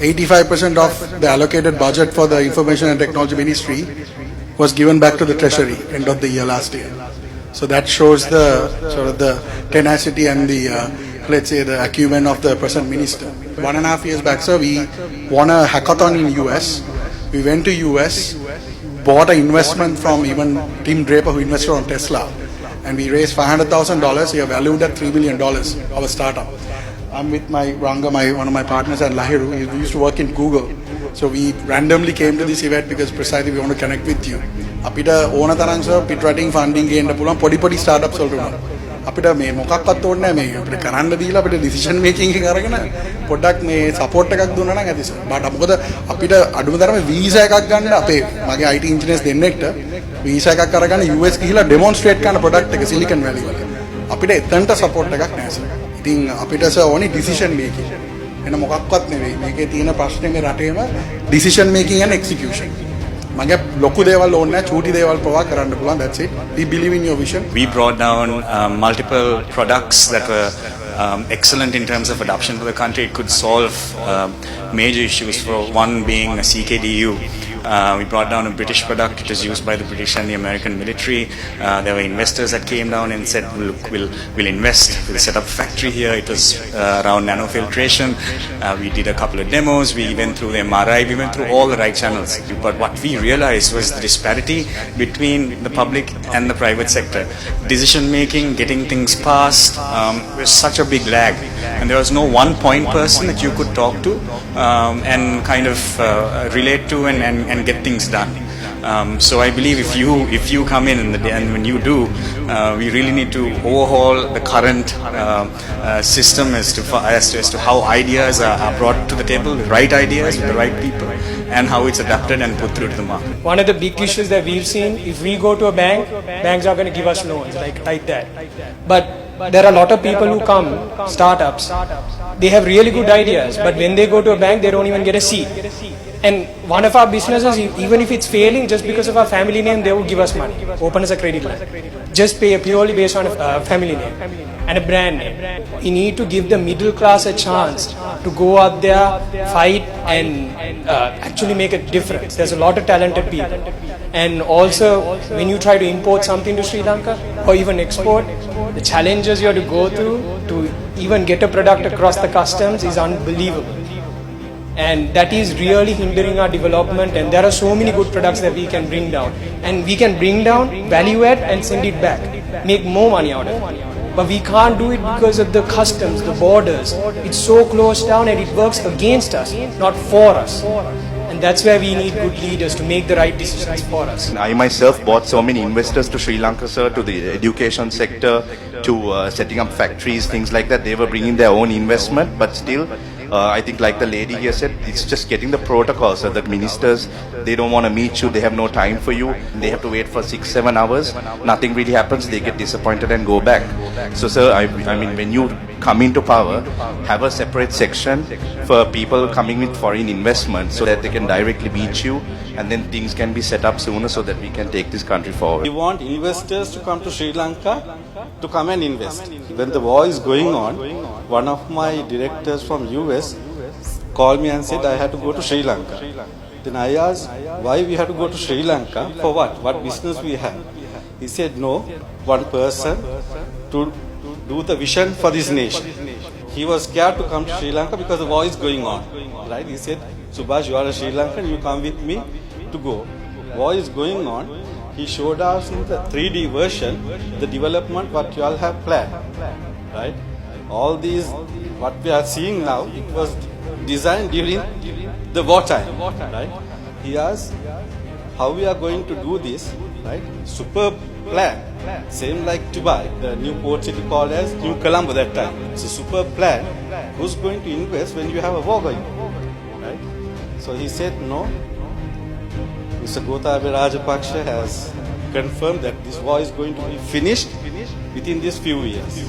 85% of the allocated budget for the Information and Technology Ministry was given back to the Treasury end of the year last year. So that shows the sort of the tenacity and the let's say the acumen of the present minister. 1.5 years back, sir, we won a hackathon in US. We went to US, bought an investment from even Tim Draper, who invested on Tesla, and we raised $500,000. We are valued at $3 billion, our startup. I'm with my Ranga, one of my partners at Lahiru. He used to work in Google. So we randomly came to this event because precisely we want to connect with you. අපිට ඕන තරම් sir පිටරටින් funding ගේන්න පුළුවන් පොඩි startups වලට උනා. අපිට මේ මොකක්වත් ඕනේ නැහැ මේ අපිට කරන්න දීලා අපිට ඩිසිෂන් මේකින් එක අරගෙන පොඩ්ඩක් මේ සපෝට් එකක් දුන්නා නම් ඇති සර්. මොකද අපිට අඩුම තරමේ වීසා එකක් ගන්න අපේ මගේ IT ඉන්ජිනියර්ස් දෙන්නෙක්ට වීසා එකක් අරගෙන US ගිහිලා ඩෙමොන්ස්ට්‍රේට් කරන ප්‍රොඩක්ට් එක සිලිකන් වැලි වල. අපිට එතනට සපෝට් එකක් නැහැ සර්. ඉතින් අපිට සර් ඕනි ඩිසිෂන් මේකින්. එන මොකක්වත් නෙවෙයි. මේකේ තියෙන ප්‍රශ්නේ මේ රටේම ඩිසිෂන් මේකින් and execution. මගේ ලොකු දේවල් ඕනේ නැහැ චූටි දේවල් පවා කරන්න පුළුවන්. That's it. We believe in your vision. We brought down multiple products that were excellent in terms of adoption for the country. It could solve major issues, for one being a CKDU. We brought down a British product. It is used by the British and the American military. There were investors that came down and said, look, we'll invest. We'll set up a factory here. It was around nanofiltration. We did a couple of demos. We went through the MRI. We went through all the right channels. But what we realized was the disparity between the public and the private sector. Decision making, getting things passed, was such a big lag. And there was no one point person that you could talk to and kind of relate to and get things done. So I believe if you come in and when you do, we really need to overhaul the current system as to how ideas are brought to the table, the right ideas with the right people, and how it's adapted and put through to the market. One of the big issues that we've seen, if we go to a bank, banks are going to give us loans like that. But there are a lot of people who come, startups, they have really good ideas, but when they go to a bank, they don't even get a seat. And one of our businesses, even if it's failing, just because of our family name, they will give us money, open us a credit line. Just pay purely based on a family name and a brand name. We need to give the middle class a chance to go out there, fight and actually make a difference. There's a lot of talented people. And also, when you try to import something to Sri Lanka or even export, the challenges you have to go through to even get a product across the customs is unbelievable. And that is really hindering our development, and there are so many good products that we can bring down. And we can bring down, value add and send it back, make more money out of it. But we can't do it because of the customs, the borders. It's so closed down and it works against us, not for us. And that's where we need good leaders to make the right decisions for us. I myself brought so many investors to Sri Lanka, sir, to the education sector, to setting up factories, things like that. They were bringing their own investment, but still, I think like the lady here said, it's just getting the protocols. So the ministers, they don't want to meet you, they have no time for you, they have to wait for 6-7 hours, nothing really happens, they get disappointed and go back. So sir, I mean, when you come into power, have a separate section for people coming with foreign investment so that they can directly meet you, and then things can be set up sooner so that we can take this country forward. We want investors to come to Sri Lanka to come and invest. When the war is going on, one of my directors from US called me and said I had to go to Sri Lanka. Then I asked why we have to go to Sri Lanka, for what business we have. He said no, one person to do the vision for this nation. He was scared to come to Sri Lanka because the war is going on. Right? He said, Subhash, you are a Sri Lankan, you come with me to go. War is going on. He showed us in the 3D version the development what you all have planned. Right? All these, what we are seeing now, it was designed during the wartime. Right? He asked how we are going to do this. Right? Superb plan. Same like Dubai, the new port city called as New Colombo that time. It's a superb plan. Who's going to invest when you have a war going on? Right? So he said no. Mr. Gotabaya Rajapaksa has confirmed that this war is going to be finished within these few years.